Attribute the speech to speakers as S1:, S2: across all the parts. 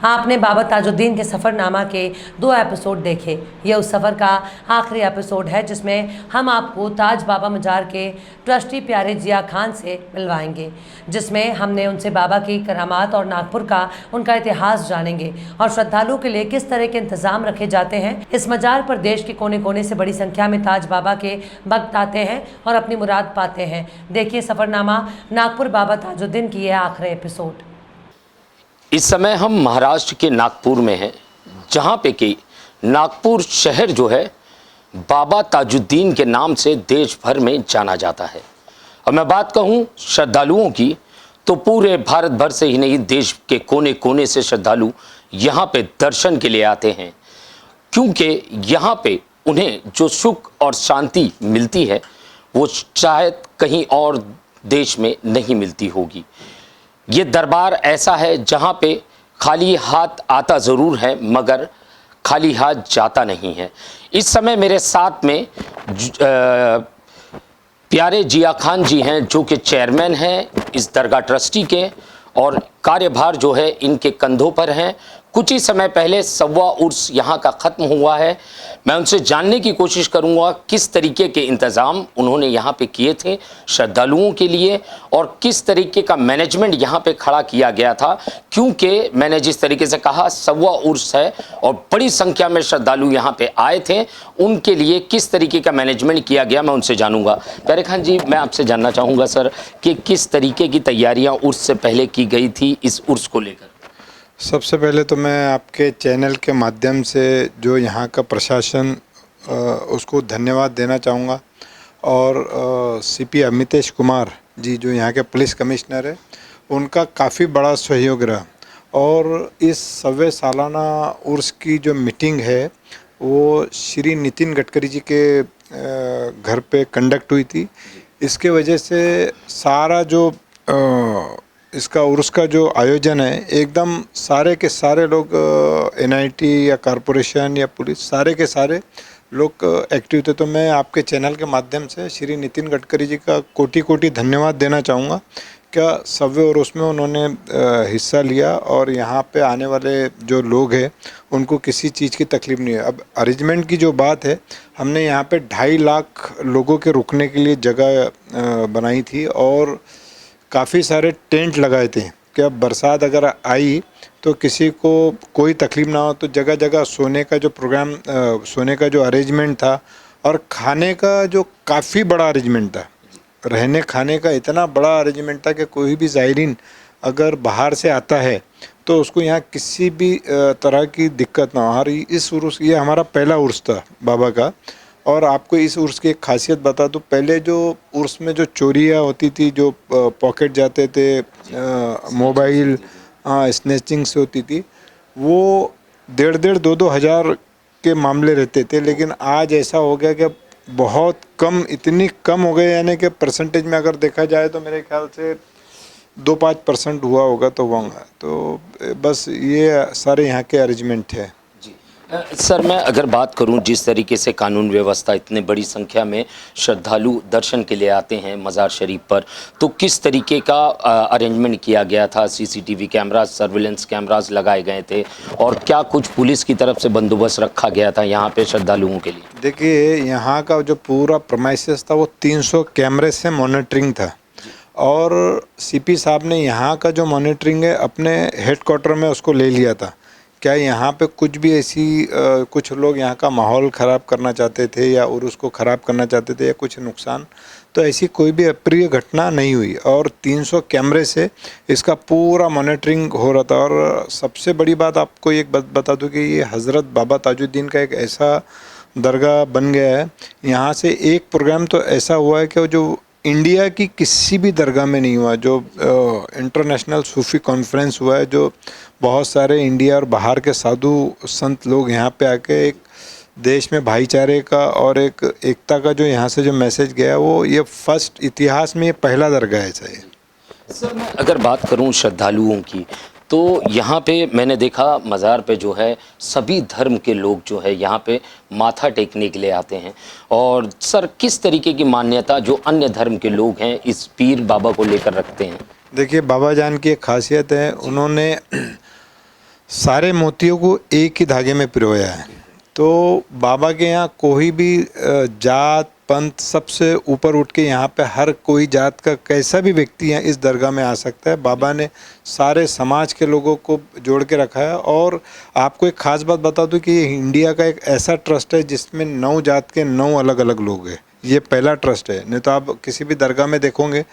S1: आपने बाबा ताजुद्दीन के सफ़रनामा के 2 एपिसोड देखे। ये उस सफ़र का आखिरी एपिसोड है जिसमें हम आपको ताज बाबा मजार के ट्रस्टी प्यारे जिया खान से मिलवाएंगे, जिसमें हमने उनसे बाबा की करामात और नागपुर का उनका इतिहास जानेंगे और श्रद्धालुओं के लिए किस तरह के इंतजाम रखे जाते हैं। इस मजार पर देश के कोने कोने से बड़ी संख्या में ताज बाबा के भक्त आते हैं और अपनी मुराद पाते हैं। देखिए सफ़रनामा नागपुर बाबा ताजुद्दीन की यह आखिरी एपिसोड।
S2: इस समय हम महाराष्ट्र के नागपुर में हैं, जहाँ पे कि नागपुर शहर जो है बाबा ताजुद्दीन के नाम से देश भर में जाना जाता है। और मैं बात कहूँ श्रद्धालुओं की तो पूरे भारत भर से ही नहीं, देश के कोने कोने से श्रद्धालु यहाँ पे दर्शन के लिए आते हैं, क्योंकि यहाँ पे उन्हें जो सुख और शांति मिलती है वो शायद कहीं और देश में नहीं मिलती होगी। ये दरबार ऐसा है जहाँ पे खाली हाथ आता ज़रूर है मगर खाली हाथ जाता नहीं है। इस समय मेरे साथ में प्यारे जिया खान जी हैं, जो कि चेयरमैन हैं इस दरगाह ट्रस्टी के, और कार्यभार जो है इनके कंधों पर है। कुछ ही समय पहले सवा उर्स यहाँ का ख़त्म हुआ है। मैं उनसे जानने की कोशिश करूँगा किस तरीके के इंतज़ाम उन्होंने यहाँ पे किए थे श्रद्धालुओं के लिए और किस तरीके का मैनेजमेंट यहाँ पे खड़ा किया गया था, क्योंकि मैंने जिस तरीके से कहा सवा उर्स है और बड़ी संख्या में श्रद्धालु यहाँ पे आए थे, उनके लिए किस तरीके का मैनेजमेंट किया गया मैं उनसे जानूँगा। प्यारे खान जी, मैं आपसे जानना चाहूँगा सर कि किस तरीके की तैयारियाँ उर्स से पहले की गई थी इस उर्स को लेकर।
S3: सबसे पहले तो मैं आपके चैनल के माध्यम से जो यहाँ का प्रशासन उसको धन्यवाद देना चाहूँगा, और सीपी अमितेश कुमार जी जो यहाँ के पुलिस कमिश्नर है, उनका काफ़ी बड़ा सहयोग रहा। और इस 1.25 सालाना उर्स की जो मीटिंग है वो श्री नितिन गडकरी जी के घर पे कंडक्ट हुई थी। इसके वजह से सारा जो इसका उर्स का जो आयोजन है एकदम सारे के सारे लोग एनआईटी या कॉरपोरेशन या पुलिस सारे के सारे लोग एक्टिव थे। तो मैं आपके चैनल के माध्यम से श्री नितिन गडकरी जी का कोटि कोटि धन्यवाद देना चाहूँगा। क्या सव्य उर्स में उन्होंने हिस्सा लिया और यहाँ पे आने वाले जो लोग हैं उनको किसी चीज़ की तकलीफ़ नहीं है। अब अरेंजमेंट की जो बात है, हमने यहाँ पे 2.5 लाख लोगों के रुकने के लिए जगह बनाई थी और काफ़ी सारे टेंट लगाए थे कि अब बरसात अगर आई तो किसी को कोई तकलीफ़ ना हो। तो जगह जगह सोने का जो प्रोग्राम, सोने का जो अरेंजमेंट था और खाने का जो काफ़ी बड़ा अरेंजमेंट था, रहने खाने का इतना बड़ा अरेंजमेंट था कि कोई भी ज़ायरीन अगर बाहर से आता है तो उसको यहाँ किसी भी तरह की दिक्कत ना हो। और इस उर्स, ये हमारा पहला उर्स था बाबा का। और आपको इस उर्स की एक खासियत बता दूं, पहले जो उर्स में जो चोरियाँ होती थी, जो पॉकेट जाते थे, मोबाइल स्नैचिंग से होती थी, वो 1,500-2,2 हज़ार के मामले रहते थे। लेकिन आज ऐसा हो गया कि बहुत कम, इतनी कम हो गए, यानी कि परसेंटेज में अगर देखा जाए तो मेरे ख्याल से 2-5% हुआ होगा तो होगा। तो बस ये सारे यहाँ के अरेंजमेंट है।
S2: सर, मैं अगर बात करूं जिस तरीके से कानून व्यवस्था, इतने बड़ी संख्या में श्रद्धालु दर्शन के लिए आते हैं मज़ार शरीफ पर, तो किस तरीके का अरेंजमेंट किया गया था? सीसीटीवी कैमरास, सर्विलेंस कैमरास लगाए गए थे और क्या कुछ पुलिस की तरफ से बंदोबस्त रखा गया था यहाँ पे श्रद्धालुओं के लिए?
S3: देखिए, यहाँ का जो पूरा प्रमाइसेस था वो 300 कैमरे से मॉनिटरिंग था और सीपी साहब ने यहाँ का जो मॉनिटरिंग है अपने हेडक्वार्टर में उसको ले लिया था। क्या यहाँ पे कुछ भी ऐसी कुछ लोग यहाँ का माहौल ख़राब करना चाहते थे या और उसको ख़राब करना चाहते थे या कुछ नुकसान, तो ऐसी कोई भी अप्रिय घटना नहीं हुई। और 300 कैमरे से इसका पूरा मॉनिटरिंग हो रहा था। और सबसे बड़ी बात आपको एक बता दूँ कि ये हज़रत बाबा ताजुद्दीन का एक ऐसा दरगाह बन गया है, यहाँ से एक प्रोग्राम तो ऐसा हुआ है कि जो इंडिया की किसी भी दरगाह में नहीं हुआ। जो इंटरनेशनल सूफ़ी कॉन्फ्रेंस हुआ है, जो बहुत सारे इंडिया और बाहर के साधु संत लोग यहाँ पे आके एक देश में भाईचारे का और एक एकता का जो यहाँ से जो मैसेज गया, वो ये फर्स्ट, इतिहास में ये पहला दरगाह है। चाहिए
S2: सर, मैं अगर बात करूँ श्रद्धालुओं की तो यहाँ पे मैंने देखा मज़ार पे जो है सभी धर्म के लोग जो है यहाँ पे माथा टेकने के लिए आते हैं। और सर, किस तरीके की मान्यता जो अन्य धर्म के लोग हैं इस पीर बाबा को लेकर रखते हैं?
S3: देखिए, बाबा जान की एक खासियत है, उन्होंने सारे मोतियों को एक ही धागे में पिरोया है। तो बाबा के यहाँ कोई भी जात पंथ सबसे ऊपर उठ के यहाँ पे हर कोई जात का कैसा भी व्यक्ति है इस दरगाह में आ सकता है। बाबा ने सारे समाज के लोगों को जोड़ के रखा है। और आपको एक ख़ास बात बता दूं कि ये इंडिया का एक ऐसा ट्रस्ट है जिसमें 9 जात के 9 अलग अलग लोग हैं। ये पहला ट्रस्ट है, नहीं तो आप किसी भी दरगाह में देखोगे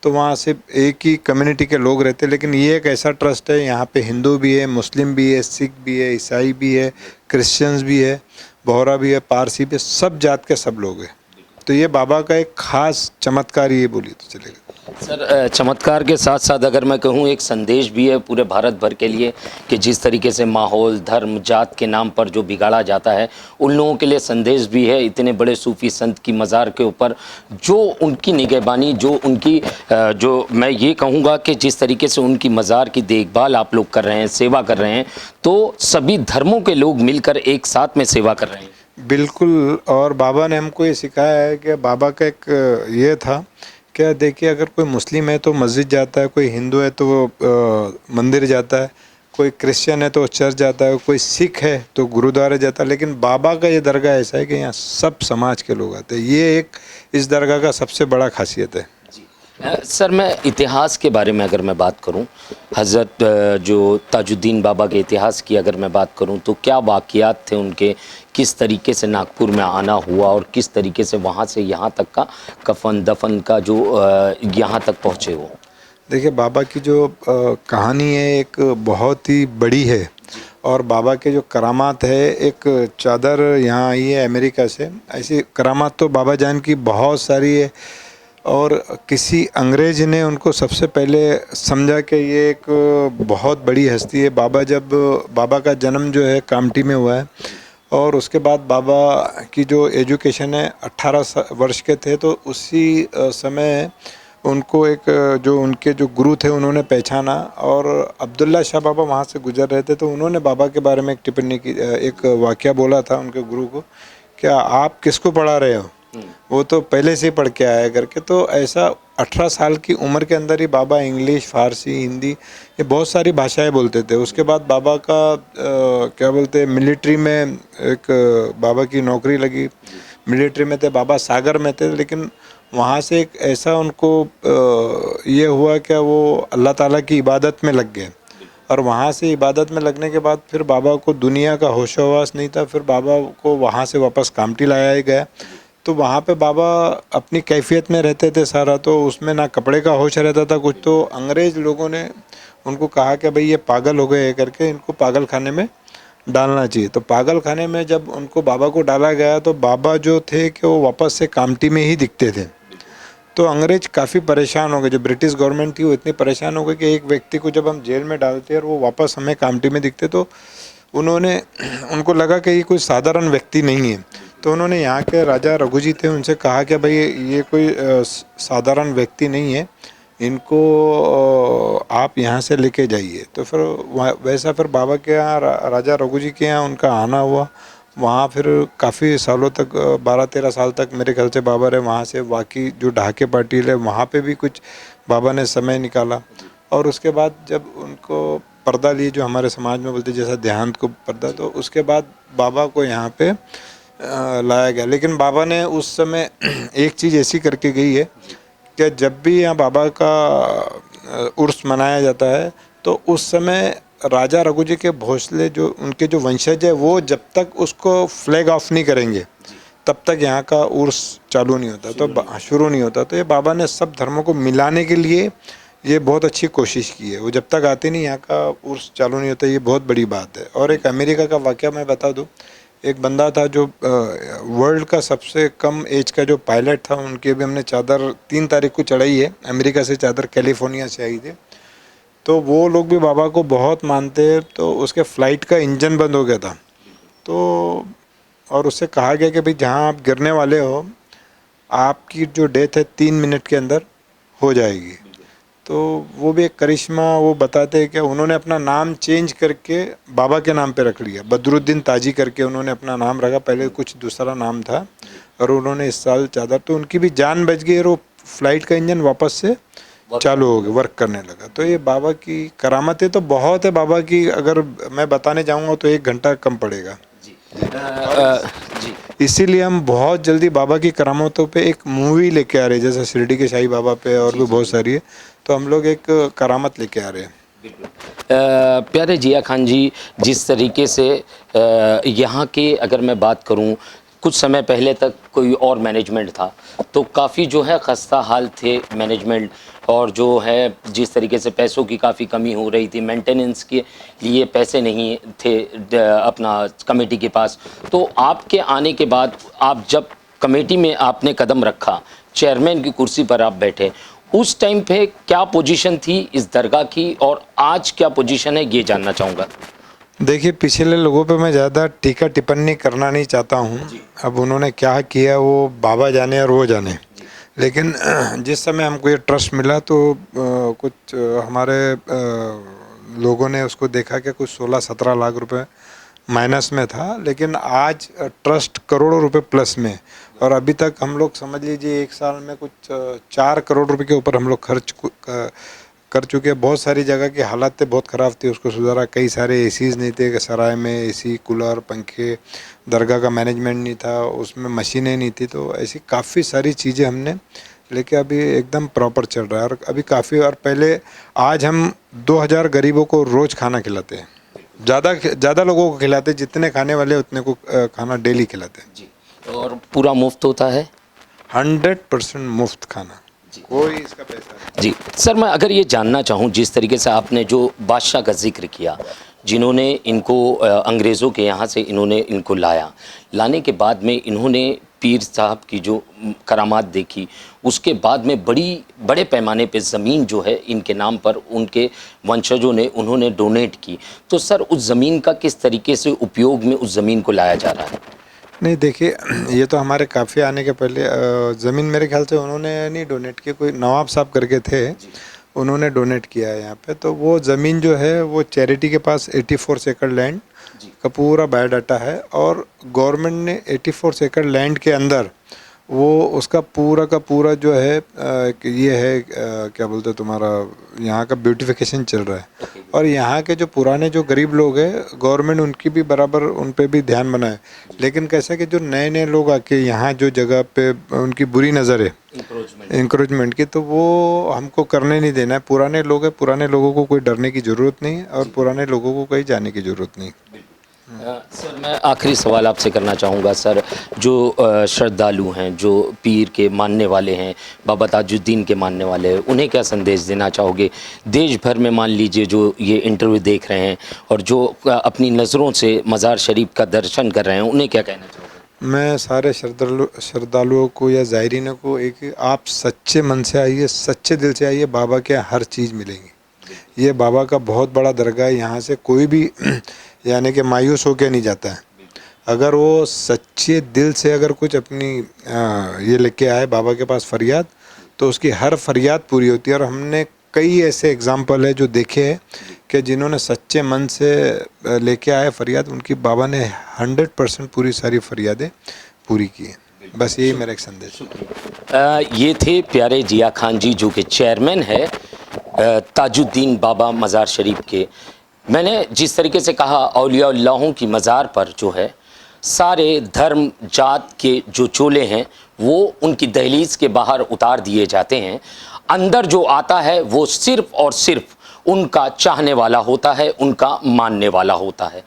S3: तो वहाँ सिर्फ एक ही कम्युनिटी के लोग रहते हैं। लेकिन ये एक ऐसा ट्रस्ट है, यहाँ पे हिंदू भी है, मुस्लिम भी है, सिख भी है, ईसाई भी है, क्रिश्चियंस भी है, बोहरा भी है, पारसी भी है, सब जात के सब लोग हैं। तो ये बाबा का एक ख़ास चमत्कार ये बोली तो चलेगा।
S2: सर, चमत्कार के साथ साथ अगर मैं कहूँ एक संदेश भी है पूरे भारत भर के लिए कि जिस तरीके से माहौल धर्म जात के नाम पर जो बिगाड़ा जाता है, उन लोगों के लिए संदेश भी है। इतने बड़े सूफी संत की मज़ार के ऊपर जो उनकी निगहबानी, जो उनकी जो मैं ये कहूँगा कि जिस तरीके से उनकी मज़ार की देखभाल आप लोग कर रहे हैं, सेवा कर रहे हैं, तो सभी धर्मों के लोग मिलकर एक साथ में सेवा कर रहे हैं।
S3: बिल्कुल। और बाबा ने हमको ये सिखाया है कि बाबा का एक ये था क्या, देखिए अगर कोई मुस्लिम है तो मस्जिद जाता है, कोई हिंदू है तो वो मंदिर जाता है, कोई क्रिश्चियन है तो चर्च जाता है, कोई सिख है तो गुरुद्वारे जाता है। लेकिन बाबा का ये दरगाह ऐसा है कि यहाँ सब समाज के लोग आते हैं। ये एक इस दरगाह का सबसे बड़ा खासियत है।
S2: सर, मैं इतिहास के बारे में अगर मैं बात करूं, हज़रत जो ताजुद्दीन बाबा के इतिहास की अगर मैं बात करूं तो क्या वाक़यात थे उनके, किस तरीके से नागपुर में आना हुआ और किस तरीके से वहां से यहाँ तक का कफन दफन का जो यहाँ तक पहुँचे वो?
S3: देखिए बाबा की जो कहानी है एक बहुत ही बड़ी है। और बाबा के जो करामात है, एक चादर यहाँ आई है अमेरिका से, ऐसी करामात तो बाबा जान की बहुत सारी है। और किसी अंग्रेज ने उनको सबसे पहले समझा कि ये एक बहुत बड़ी हस्ती है। बाबा का जन्म जो है कामठी में हुआ है, और उसके बाद बाबा की जो एजुकेशन है 18 वर्ष के थे तो उसी समय उनको एक जो उनके जो गुरु थे उन्होंने पहचाना। और अब्दुल्ला शाह बाबा वहाँ से गुजर रहे थे तो उन्होंने बाबा के बारे में एक टिप्पणी की, एक वाक़या बोला था उनके गुरु को, क्या आप किसको पढ़ा रहे हो, वो तो पहले से ही पढ़ के आया करके। तो ऐसा 18 साल की उम्र के अंदर ही बाबा इंग्लिश, फारसी, हिंदी, ये बहुत सारी भाषाएं बोलते थे। उसके बाद बाबा का क्या बोलते हैं, मिलिट्री में एक बाबा की नौकरी लगी, मिलिट्री में थे, बाबा सागर में थे। लेकिन वहाँ से एक ऐसा उनको ये हुआ कि वो अल्लाह ताला की इबादत में लग गए। और वहाँ से इबादत में लगने के बाद फिर बाबा को दुनिया का होश-ओ-हवास नहीं था। फिर बाबा को वहाँ से वापस कामठी लाया ही गया। तो वहाँ पे बाबा अपनी कैफियत में रहते थे सारा, तो उसमें ना कपड़े का होश रहता था कुछ। तो अंग्रेज़ लोगों ने उनको कहा कि भाई ये पागल हो गए करके, इनको पागल खाने में डालना चाहिए। तो पागल खाने में जब उनको बाबा को डाला गया तो बाबा जो थे कि वो वापस से कामठी में ही दिखते थे। तो अंग्रेज़ काफ़ी परेशान हो गए, जो ब्रिटिश गवर्नमेंट थी वो इतनी परेशान हो गई कि एक व्यक्ति को जब हम जेल में डालते हैं और वो वापस हमें कामठी में दिखते, तो उनको लगा कि ये कोई साधारण व्यक्ति नहीं है। तो उन्होंने यहाँ के राजा रघुजी थे, उनसे कहा कि भाई ये कोई साधारण व्यक्ति नहीं है, इनको आप यहाँ से लेके जाइए। तो फिर वैसा फिर बाबा के यहाँ राजा रघुजी के यहाँ उनका आना हुआ। वहाँ फिर काफ़ी सालों तक 12-13 साल तक मेरे ख्याल से बाबा रहे। वहाँ से बाकी जो ढाके पाटिल है वहाँ पे भी कुछ बाबा ने समय निकाला। और उसके बाद जब उनको पर्दा लिए, जो हमारे समाज में बोलते जैसा देहांत को पर्दा, तो उसके बाद बाबा को यहाँ पे लाया गया। लेकिन बाबा ने उस समय एक चीज़ ऐसी करके गई है कि जब भी यहाँ बाबा का उर्स मनाया जाता है तो उस समय राजा रघुजी के भोसले, जो उनके जो वंशज है, वो जब तक उसको फ्लैग ऑफ नहीं करेंगे तब तक यहाँ का उर्स चालू नहीं होता, तो शुरू नहीं होता। तो ये बाबा ने सब धर्मों को मिलाने के लिए ये बहुत अच्छी कोशिश की है। वो जब तक आते नहीं यहाँ का उर्स चालू नहीं होता, ये बहुत बड़ी बात है। और एक अमेरिका का वाक़या मैं बता दूँ, एक बंदा था जो वर्ल्ड का सबसे कम एज का जो पायलट था, उनकी भी हमने चादर 3 तारीख को चढ़ाई है। अमेरिका से चादर कैलिफोर्निया से आई थी। तो वो लोग भी बाबा को बहुत मानते हैं। तो उसके फ़्लाइट का इंजन बंद हो गया था, तो और उससे कहा गया कि भाई जहाँ आप गिरने वाले हो, आपकी जो डेथ है 3 मिनट के अंदर हो जाएगी। तो वो भी एक करिश्मा वो बताते हैं कि उन्होंने अपना नाम चेंज करके बाबा के नाम पे रख लिया, बदरुद्दीन ताजी करके उन्होंने अपना नाम रखा। पहले कुछ दूसरा नाम था और उन्होंने इस साल चादर, तो उनकी भी जान बच गई और वो फ्लाइट का इंजन वापस से चालू हो गया, वर्क करने लगा। तो ये बाबा की करामतें तो बहुत है बाबा की, अगर मैं बताने जाऊंगा तो 1 घंटा कम पड़ेगा।
S2: जी
S3: इसीलिए हम बहुत जल्दी बाबा की करामतों पे एक मूवी लेके आ रहे हैं, जैसे शिरडी के साईं बाबा पे और भी बहुत सारी है, तो हम लोग एक करामत लेके आ रहे हैं।
S2: प्यारे जिया खान जी, जिस तरीके से यहाँ के अगर मैं बात करूँ, कुछ समय पहले तक कोई और मैनेजमेंट था, तो काफ़ी जो है खस्ता हाल थे मैनेजमेंट, और जो है जिस तरीके से पैसों की काफ़ी कमी हो रही थी, मेंटेनेंस के लिए पैसे नहीं थे अपना कमेटी के पास। तो आपके आने के बाद आप जब कमेटी में आपने कदम रखा, चेयरमैन की कुर्सी पर आप बैठे, उस टाइम पे क्या पोजीशन थी इस दरगाह की और आज क्या पोजीशन है, ये जानना चाहूँगा।
S3: देखिए, पिछले लोगों पे मैं ज़्यादा टीका टिप्पणी करना नहीं चाहता हूँ। अब उन्होंने क्या किया वो बाबा जाने और वो जाने, लेकिन जिस समय हमको ये ट्रस्ट मिला तो कुछ हमारे लोगों ने उसको देखा कि कुछ 16-17 लाख रुपए माइनस में था, लेकिन आज ट्रस्ट करोड़ों रुपए प्लस में, और अभी तक हम लोग समझ लीजिए 1 साल में कुछ 4 करोड़ रुपए के ऊपर हम लोग खर्च कर चुके हैं। बहुत सारी जगह की हालतें बहुत ख़राब थी, उसको सुधारा। कई सारे एसीज़ नहीं थे, सराय में एसी, कूलर, पंखे, दरगाह का मैनेजमेंट नहीं था, उसमें मशीनें नहीं थी, तो ऐसी काफ़ी सारी चीज़ें हमने लेके अभी एकदम प्रॉपर चल रहा है। और अभी काफ़ी, और पहले आज हम 2000 गरीबों को रोज़ खाना खिलाते हैं, ज़्यादा लोगों को खिलाते, जितने खाने वाले उतने को खाना डेली खिलाते हैं
S2: जी, और पूरा मुफ्त होता है?
S3: 100% मुफ्त खाना, कोई इसका पैसा नहीं।
S2: जी सर, मैं अगर ये जानना चाहूँ, जिस तरीके से आपने जो बादशाह का जिक्र किया, जिन्होंने इनको अंग्रेज़ों के यहाँ से इन्होंने इनको लाने के बाद में इन्होंने पीर साहब की जो करामात देखी, उसके बाद में बड़े पैमाने पे ज़मीन जो है इनके नाम पर उनके वंशजों ने उन्होंने डोनेट की। तो सर, उस ज़मीन का किस तरीके से उपयोग में उस ज़मीन को लाया जा रहा है?
S3: नहीं, देखिए, ये तो हमारे काफ़ी आने के पहले ज़मीन मेरे ख्याल से उन्होंने नहीं डोनेट की, कोई नवाब साहब करके थे, उन्होंने डोनेट किया है यहाँ पे। तो वो ज़मीन जो है वो चैरिटी के पास 84 एकड़ लैंड का पूरा बायोडाटा है, और गवर्नमेंट ने 84 एकड़ लैंड के अंदर वो उसका पूरा का पूरा जो है ये है क्या बोलते हैं, तुम्हारा यहाँ का ब्यूटिफिकेशन चल रहा है। और यहाँ के जो पुराने जो गरीब लोग हैं, गवर्नमेंट उनकी भी बराबर उन पे भी ध्यान बनाए, लेकिन कैसा कि जो नए लोग आके यहाँ जो जगह पे उनकी बुरी नज़र है इंक्रोचमेंट की, तो वो हमको करने नहीं देना है। पुराने लोग हैं, पुराने लोगों को कोई डरने की ज़रूरत नहीं है, और पुराने लोगों को कहीं जाने की ज़रूरत नहीं।
S2: सर, मैं आखिरी सवाल आपसे करना चाहूँगा सर, जो श्रद्धालु हैं, जो पीर के मानने वाले हैं, बाबा ताजुद्दीन के मानने वाले हैं, उन्हें क्या संदेश देना चाहोगे? देश भर में मान लीजिए जो ये इंटरव्यू देख रहे हैं और जो अपनी नज़रों से मज़ार शरीफ का दर्शन कर रहे हैं, उन्हें क्या कहना चाहोगे?
S3: मैं सारे श्रद्धालुओं को या ज़ायरीनों को एक, आप सच्चे मन से आइए, सच्चे दिल से आइए, बाबा के हर चीज़ मिलेगी। ये बाबा का बहुत बड़ा दरगाह है, यहाँ से कोई भी यानी कि मायूस होकर नहीं जाता है। अगर वो सच्चे दिल से अगर कुछ अपनी ये लेके आए बाबा के पास फरियाद, तो उसकी हर फरियाद पूरी होती है। और हमने कई ऐसे एग्जाम्पल है जो देखे हैं कि जिन्होंने सच्चे मन से लेके आए फरियाद, उनकी बाबा ने 100% पूरी सारी फरियादें पूरी की हैं। बस यही मेरा एक संदेश है।
S2: ये थे प्यारे जिया खान जी, जो कि चेयरमैन है ताजुद्दीन बाबा मज़ार शरीफ के। मैंने जिस तरीके से कहा, औलिया-उल्लाहों की मज़ार पर जो है सारे धर्म जात के जो चोले हैं वो उनकी दहलीज़ के बाहर उतार दिए जाते हैं। अंदर जो आता है वो सिर्फ़ और सिर्फ उनका चाहने वाला होता है, उनका मानने वाला होता है।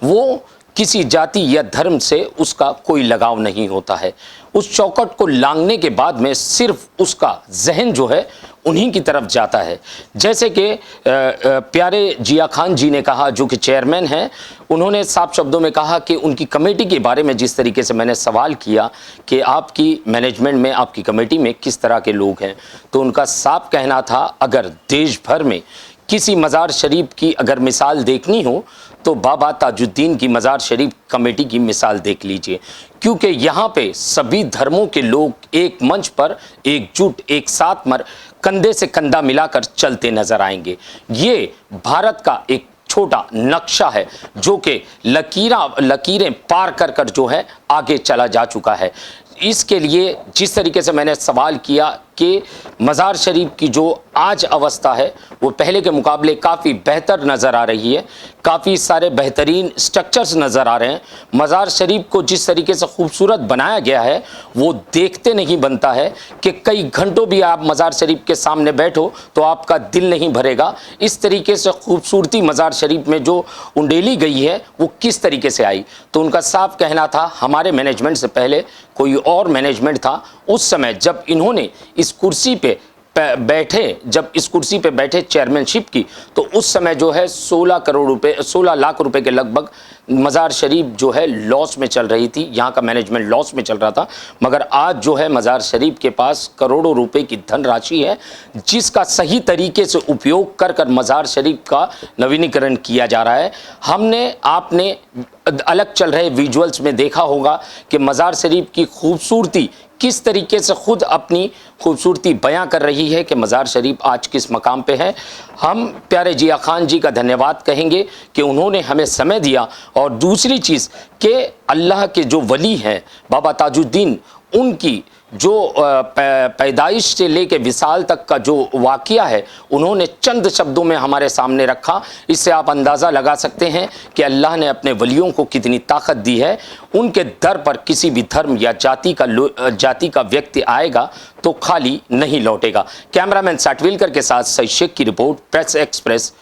S2: वो किसी जाति या धर्म से उसका कोई लगाव नहीं होता है। उस चौखट को लांघने के बाद में सिर्फ उसका जहन जो है उन्हीं की तरफ जाता है। जैसे कि प्यारे जिया खान जी ने कहा, जो कि चेयरमैन हैं, उन्होंने साफ शब्दों में कहा कि उनकी कमेटी के बारे में जिस तरीके से मैंने सवाल किया कि आपकी मैनेजमेंट में, आपकी कमेटी में किस तरह के लोग हैं, तो उनका साफ कहना था, अगर देश भर में किसी मज़ार शरीफ की अगर मिसाल देखनी हो तो बाबा ताजुद्दीन की मज़ार शरीफ कमेटी की मिसाल देख लीजिए, क्योंकि यहाँ पे सभी धर्मों के लोग एक मंच पर एकजुट, एक साथ कंधे से कंधा मिलाकर चलते नजर आएंगे। ये भारत का एक छोटा नक्शा है जो कि लकीरें पार कर जो है आगे चला जा चुका है। इसके लिए जिस तरीके से मैंने सवाल किया, कि मज़ार शरीफ की जो आज अवस्था है वो पहले के मुकाबले काफ़ी बेहतर नज़र आ रही है। काफ़ी सारे बेहतरीन स्ट्रक्चर्स नज़र आ रहे हैं। मज़ार शरीफ को जिस तरीके से खूबसूरत बनाया गया है वो देखते नहीं बनता है कि कई घंटों भी आप मज़ार शरीफ के सामने बैठो तो आपका दिल नहीं भरेगा। इस तरीके से खूबसूरती मज़ार शरीफ में जो उंडेली गई है वो किस तरीके से आई। तो उनका साफ कहना था, हमारे मैनेजमेंट से पहले कोई और मैनेजमेंट था, उस समय जब इन्होंने इस कुर्सी पे बैठे, जब इस कुर्सी पे बैठे चेयरमैनशिप की, तो उस समय जो है 16 लाख रुपए के लगभग मज़ार शरीफ जो है लॉस में चल रही थी। यहाँ का मैनेजमेंट लॉस में चल रहा था। मगर आज जो है मज़ार शरीफ के पास करोड़ों रुपए की धनराशि है जिसका सही तरीके से उपयोग कर कर मज़ार शरीफ का नवीनीकरण किया जा रहा है। आपने अलग चल रहे विजुअल्स में देखा होगा कि मज़ार शरीफ की खूबसूरती किस तरीके से खुद अपनी खूबसूरती बयां कर रही है कि मज़ार शरीफ आज किस मकाम पे है। हम प्यारे जिया खान जी का धन्यवाद कहेंगे कि उन्होंने हमें समय दिया। और दूसरी चीज़ कि अल्लाह के जो वली हैं बाबा ताजुद्दीन, उनकी जो पैदाइश से लेके विसाल तक का जो वाक़या है उन्होंने चंद शब्दों में हमारे सामने रखा। इससे आप अंदाज़ा लगा सकते हैं कि अल्लाह ने अपने वलियों को कितनी ताकत दी है। उनके दर पर किसी भी धर्म या जाति का व्यक्ति आएगा तो खाली नहीं लौटेगा। कैमरामैन साटविलकर के साथ सईद शेख की रिपोर्ट, प्रेस एक्सप्रेस।